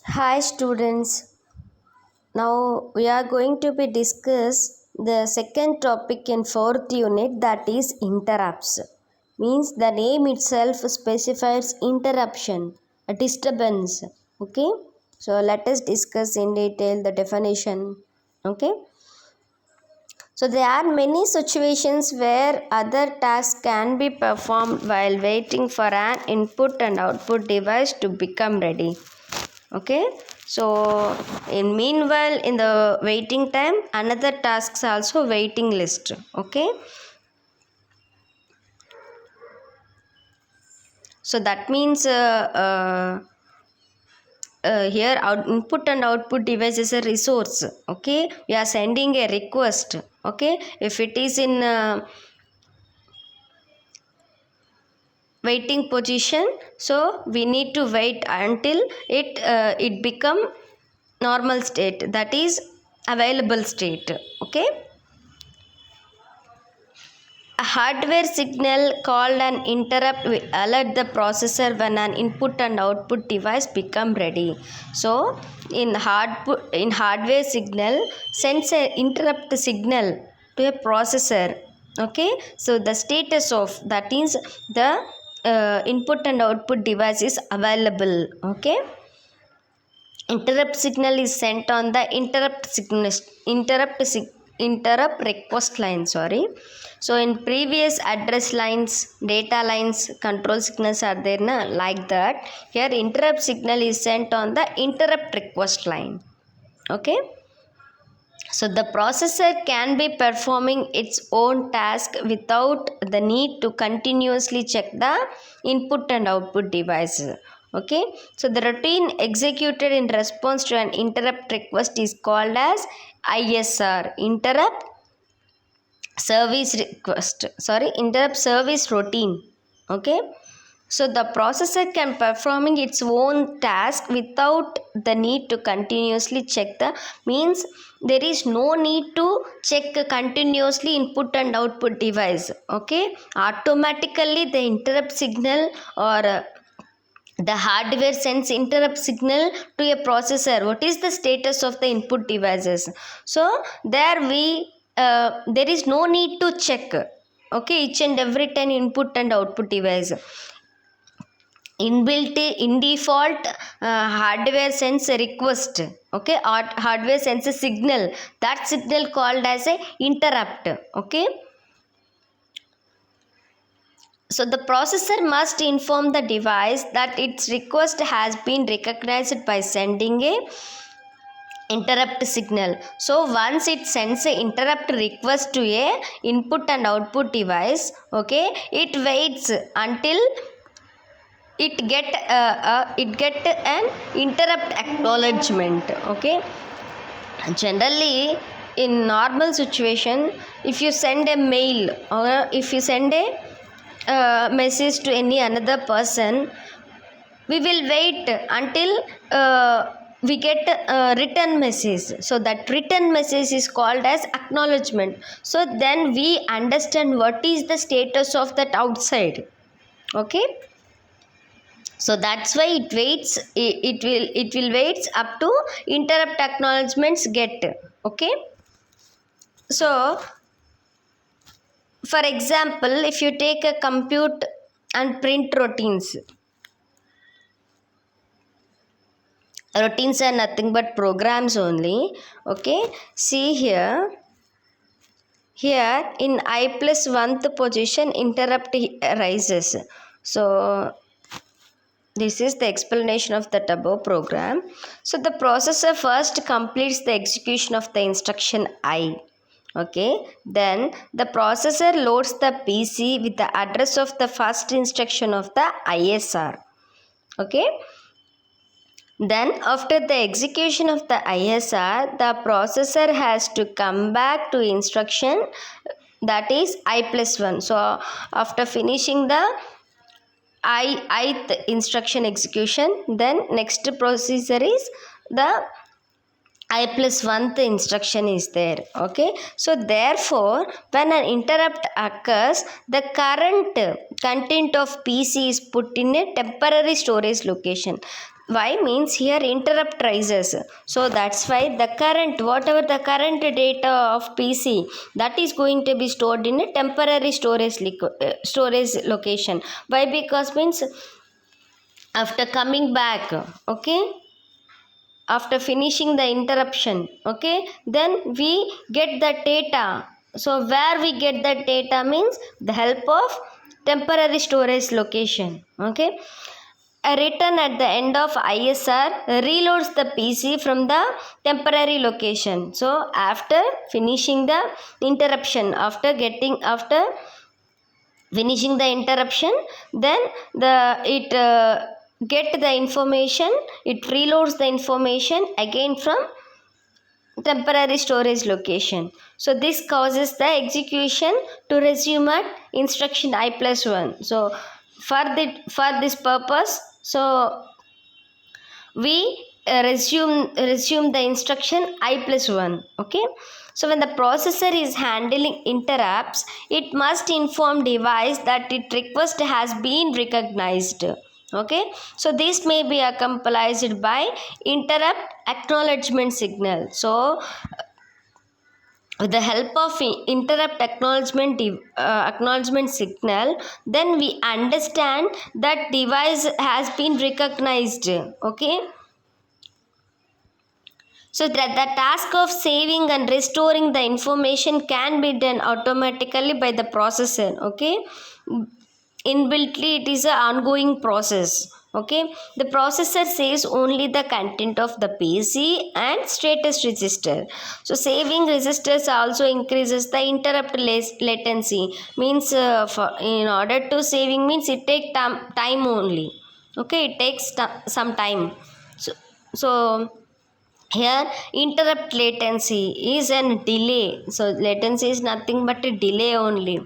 Hi students. Now we are going to be discuss the second topic in fourth unit, that is interrupts. Means the name itself specifies interruption, a disturbance. Okay. So let us discuss in detail the definition. Okay. So there are many situations where other tasks can be performed while waiting for an input and output device to become ready. Okay, so in meanwhile in the waiting time another tasks also waiting list. Okay, so that means here input and output device is a resource. Okay, we are sending a request. Okay, if it is in waiting position, so we need to wait until it become normal state, that is available state. Okay, a hardware signal called an interrupt will alert the processor when an input and output device become ready. So, in hardware signal sends a interrupt signal to a processor. Okay, so the status of that is the input and output device is available. Okay, interrupt signal is sent on the interrupt request line. Sorry, so in previous address lines, data lines, control signals are there na, like that here interrupt signal is sent on the interrupt request line. Okay, so the processor can be performing its own task without the need to continuously check the input and output devices. Okay, so the routine executed in response to an interrupt request is called as ISR, interrupt service request. Sorry, interrupt service routine. Okay, so the processor can performing its own task without the need to continuously check the, means there is no need to check continuously input and output device. Okay, automatically the interrupt signal or the hardware sends interrupt signal to a processor. What is the status of the input devices? So there is no need to check. Okay, each and every time input and output device inbuilt in default, hardware sends a request. Okay, hardware sends a signal, that signal called as a interrupt. Okay, so the processor must inform the device that its request has been recognized by sending a interrupt signal. So once it sends a interrupt request to a input and output device, okay, it waits until it get an interrupt acknowledgement. Okay, generally in normal situation, if you send a mail or if you send a message to any another person, we will wait until we get a written message. So that written message is called as acknowledgement. So then we understand what is the status of that outside. Okay, so that's why it waits, it will waits up to interrupt acknowledgements get. Okay, so for example, if you take a compute and print routines, routines are nothing but programs only. Okay, see here, in I plus 1th position interrupt rises. So this is the explanation of the above program. So the processor first completes the execution of the instruction I. Okay, then the processor loads the PC with the address of the first instruction of the ISR. Okay, then after the execution of the ISR, the processor has to come back to instruction, that is I plus 1. So after finishing the ith instruction execution, then next procedure is the I plus 1th instruction is there. Okay, so therefore when an interrupt occurs, the current content of PC is put in a temporary storage location. Why means here interrupt rises, so that's why the current, whatever the current data of PC, that is going to be stored in a temporary storage location. Why? Because means after coming back, okay, after finishing the interruption, okay, then we get the data. So where we get the data means the help of temporary storage location. Okay, a return at the end of ISR reloads the PC from the temporary location. So after finishing the interruption, after finishing the interruption, then it get the information, it reloads the information again from temporary storage location. So this causes the execution to resume at instruction I plus 1. So for this purpose, so we resume the instruction I plus 1. Okay, so when the processor is handling interrupts, it must inform device that its request has been recognized. Okay, so this may be accompanied by interrupt acknowledgement signal. So with the help of interrupt acknowledgement signal, then we understand that device has been recognized. Okay, so that the task of saving and restoring the information can be done automatically by the processor. Okay, inbuiltly it is an ongoing process. Okay, the processor saves only the content of the PC and status register. So saving registers also increases the interrupt latency. Means in order to saving means it takes time only. Okay, it takes some time. So here interrupt latency is an delay. So latency is nothing but a delay only.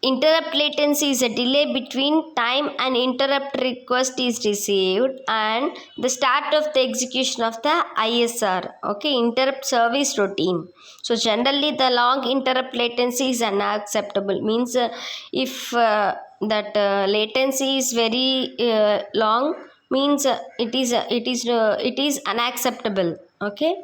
Interrupt latency is a delay between time an interrupt request is received and the start of the execution of the ISR. Okay, interrupt service routine. So generally the long interrupt latency is unacceptable. Means if that latency is very long, means it is unacceptable. Okay.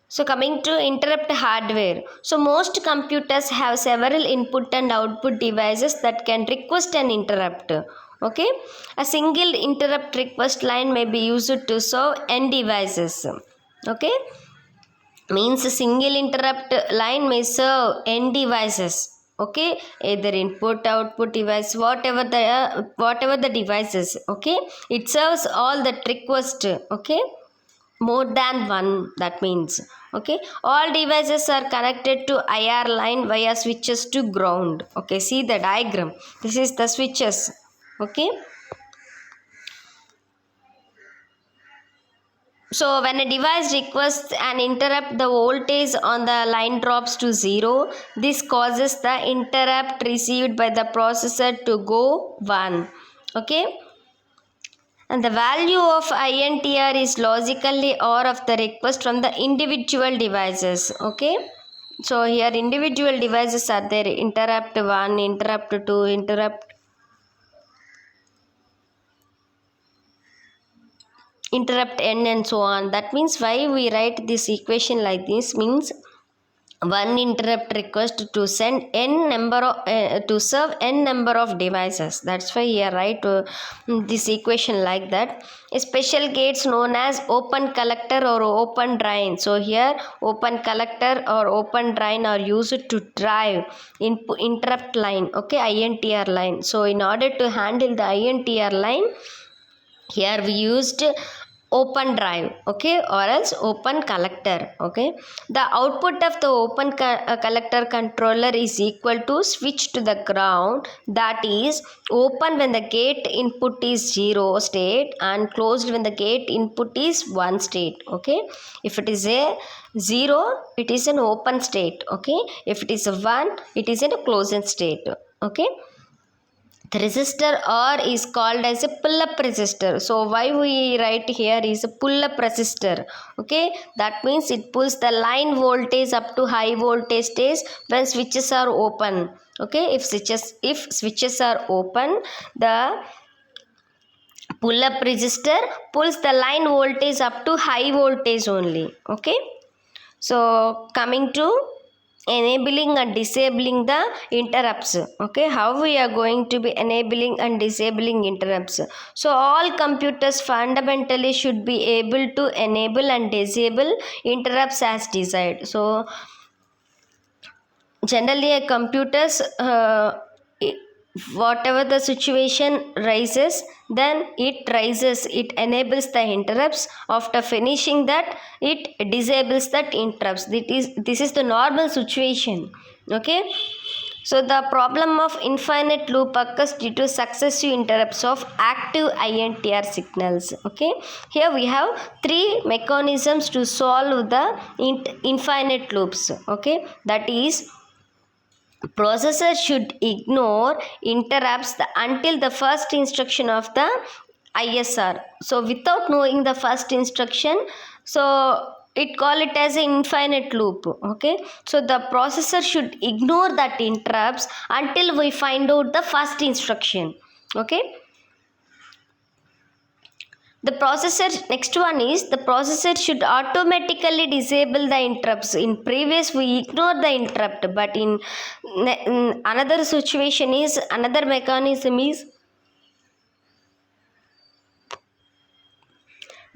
So coming to interrupt hardware. So most computers have several input and output devices that can request an interrupt. Okay, a single interrupt request line may be used to serve n devices. Okay, means a single interrupt line may serve n devices. Okay, either input output device, whatever the devices. Okay, it serves all that request. Okay, more than one, that means. Okay, all devices are connected to IR line via switches to ground. Okay, see the diagram, this is the switches. Okay, so when a device requests an interrupt, the voltage on the line drops to 0. This causes the interrupt received by the processor to go 1. Okay, and the value of INTR is logically OR of the request from the individual devices. Okay, so here individual devices are there: interrupt 1, interrupt 2, interrupt n, and so on. That means why we write this equation like this means one interrupt request to send n number of to serve n number of devices. That's why here write this equation like that. A special gates known as open collector or open drain. So here open collector or open drain are used to drive interrupt line. Okay, INTR line. So in order to handle the INTR line, here we used open drive. Okay, or else open collector. Okay, the output of the open collector controller is equal to switch to the ground, that is open when the gate input is 0 state and closed when the gate input is 1 state. Okay, if it is a 0, it is an open state. Okay, if it is a 1, it is in a closed state. Okay, The resistor R is called as a pull-up resistor. So why we write here is a pull-up resistor. Okay, that means it pulls the line voltage up to high voltage stage when switches are open. Okay, if switches are open, the pull-up resistor pulls the line voltage up to high voltage only. Okay, so coming to enabling and disabling the interrupts. Okay, how we are going to be enabling and disabling interrupts? So all computers fundamentally should be able to enable and disable interrupts as desired. So generally a computers whatever the situation rises, then it enables the interrupts. After finishing that, it disables that interrupts. This is the normal situation. Okay, so the problem of infinite loop occurs due to successive interrupts of active INTR signals. Okay, here we have three mechanisms to solve the infinite loops. Okay, that is, processor should ignore interrupts until the first instruction of the ISR. So without knowing the first instruction, so it call it as an infinite loop. Okay, so the processor should ignore that interrupts until we find out the first instruction. Okay, next one is the processor should automatically disable the interrupts. In previous we ignore the interrupt, but in another situation is another mechanism is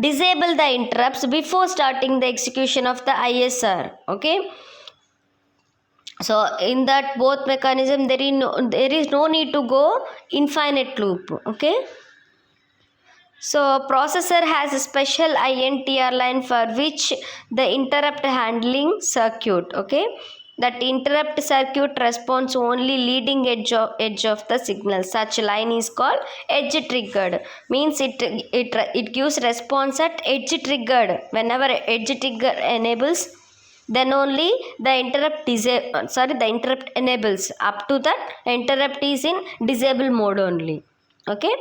disable the interrupts before starting the execution of the ISR. Okay, so in that both mechanism there is no need to go infinite loop. Okay, so processor has a special INTR line for which the interrupt handling circuit. Okay, that interrupt circuit responds only leading edge of the signal. Such line is called edge triggered. Means it gives response at edge triggered. Whenever edge trigger enables, then only the interrupt enables. Up to that, interrupt is in disable mode only. Okay,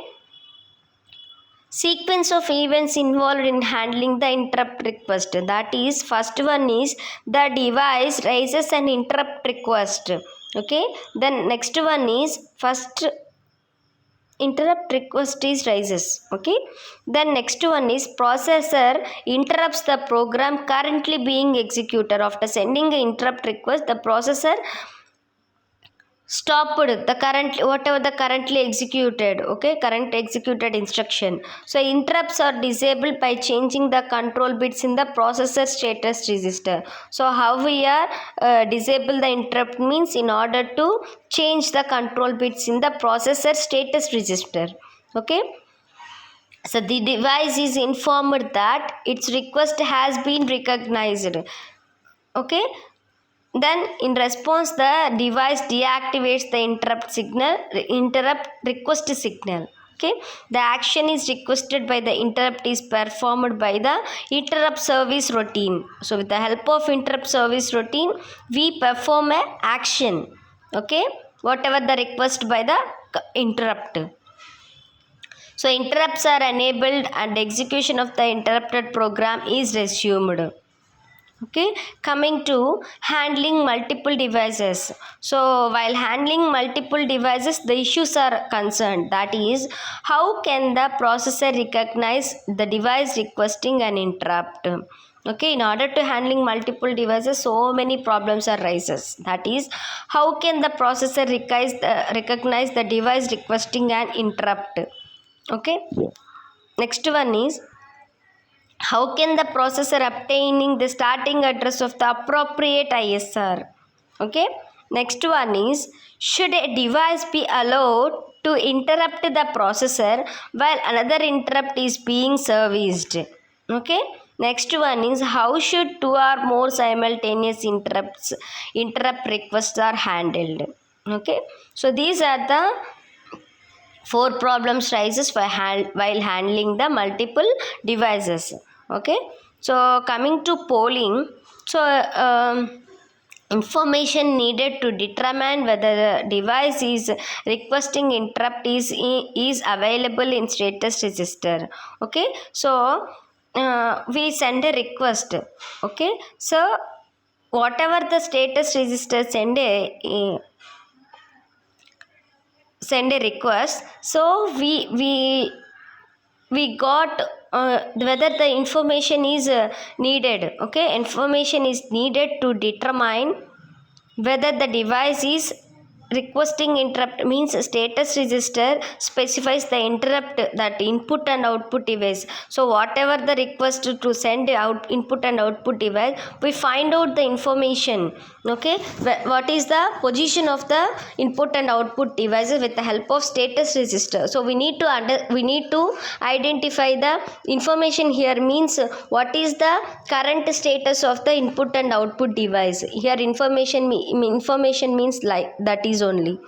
sequence of events involved in handling the interrupt request. That is, first one is the device raises an interrupt request. Okay, then next one is first interrupt request is raises. Okay, then next one is processor interrupts the program currently being executed. After sending an interrupt request, the processor stopped the currently executed. Okay, current executed instruction. So interrupts are disabled by changing the control bits in the processor status register. So how we are disable the interrupt means in order to change the control bits in the processor status register. Okay, so the device is informed that its request has been recognized. Okay, then in response the device deactivates the interrupt request signal. Okay, the action is requested by the interrupt is performed by the interrupt service routine. So with the help of interrupt service routine, we perform a action. Okay, whatever the request by the interrupt. So interrupts are enabled and execution of the interrupted program is resumed. Okay, coming to handling multiple devices. So while handling multiple devices, the issues are concerned. That is, how can the processor recognize the device requesting an interrupt? Okay, in order to handling multiple devices, so many problems arises. That is, how can the processor recognize the device requesting an interrupt? Okay, next one is, how can the processor obtaining the starting address of the appropriate ISR? Okay, next one is, should a device be allowed to interrupt the processor while another interrupt is being serviced? Okay, next one is, how should two or more simultaneous interrupt requests are handled? Okay, so these are the four problems rises while handling the multiple devices. Okay, so coming to polling, so information needed to determine whether the device is requesting interrupt is available in status register. Okay, so we send a request. Okay, so whatever the status register send a request, so we got whether the information is needed. Okay, information is needed to determine whether the device is requesting interrupt, means status register specifies the interrupt that input and output device. So whatever the request to send out input and output device, we find out the information. Okay, what is the position of the input and output devices with the help of status register. So we need to identify the information here, means what is the current status of the input and output device. Here information means like that is only.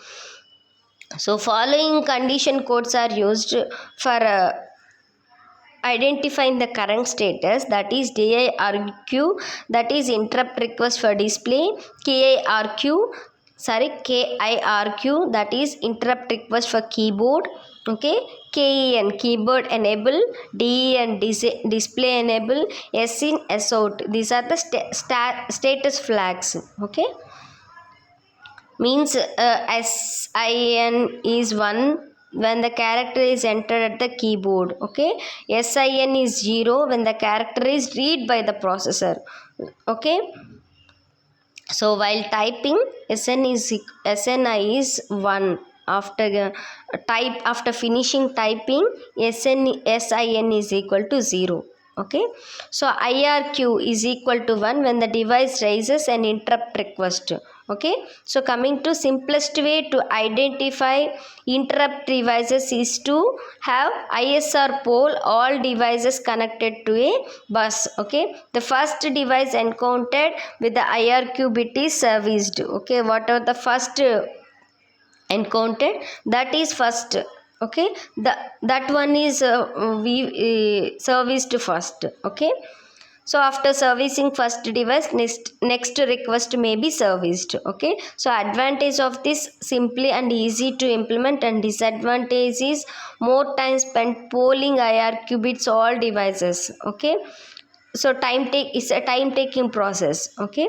So following condition codes are used for identifying the current status, that is DIRQ, that is interrupt request for display, KIRQ, that is interrupt request for keyboard. Okay, KEN keyboard enable, DEN display enable, SIN S out, these are the status flags. Okay, means SIN is 1 when the character is entered at the keyboard. Okay, SIN is 0 when the character is read by the processor. Okay, so while typing, SNI is 1 after after finishing typing, SIN is equal to 0. Okay, so IRQ is equal to 1 when the device raises an interrupt request. Okay, so coming to simplest way to identify interrupt devices is to have ISR pole all devices connected to a bus. Okay, the first device encountered with the IRQ bit is serviced. Okay, whatever the first encountered, that is first. Okay, that one is serviced first. Okay, so after servicing first device, next request may be serviced. Okay, so advantage of this simply and easy to implement, and disadvantage is more time spent polling IRQ bits all devices. Okay, so it's a time taking process. Okay,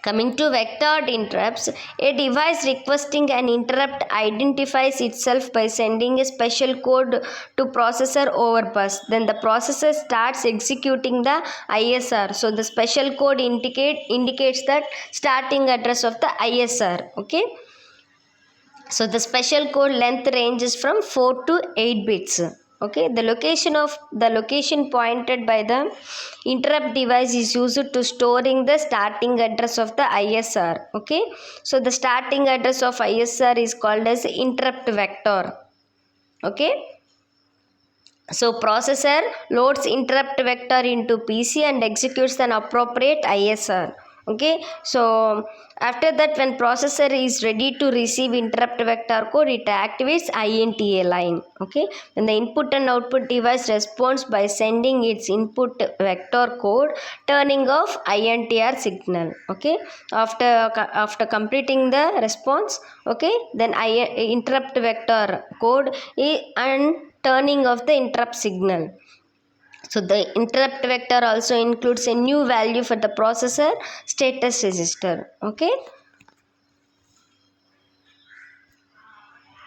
coming to vectored interrupts, a device requesting an interrupt identifies itself by sending a special code to processor over bus. Then the processor starts executing the ISR. So the special code indicates that starting address of the ISR. Okay. So the special code length ranges from 4 to 8 bits. Okay, the location pointed by the interrupt device is used to storing the starting address of the ISR. Okay, so the starting address of ISR is called as interrupt vector. Okay, so processor loads interrupt vector into PC and executes an appropriate ISR. Okay, so after that, when processor is ready to receive interrupt vector code, it activates INTA line. Okay, when the input and output device responds by sending its input vector code, turning off INTR signal. Okay, after completing the response, okay, then interrupt vector code and turning off the interrupt signal. So the interrupt vector also includes a new value for the processor status register. Okay.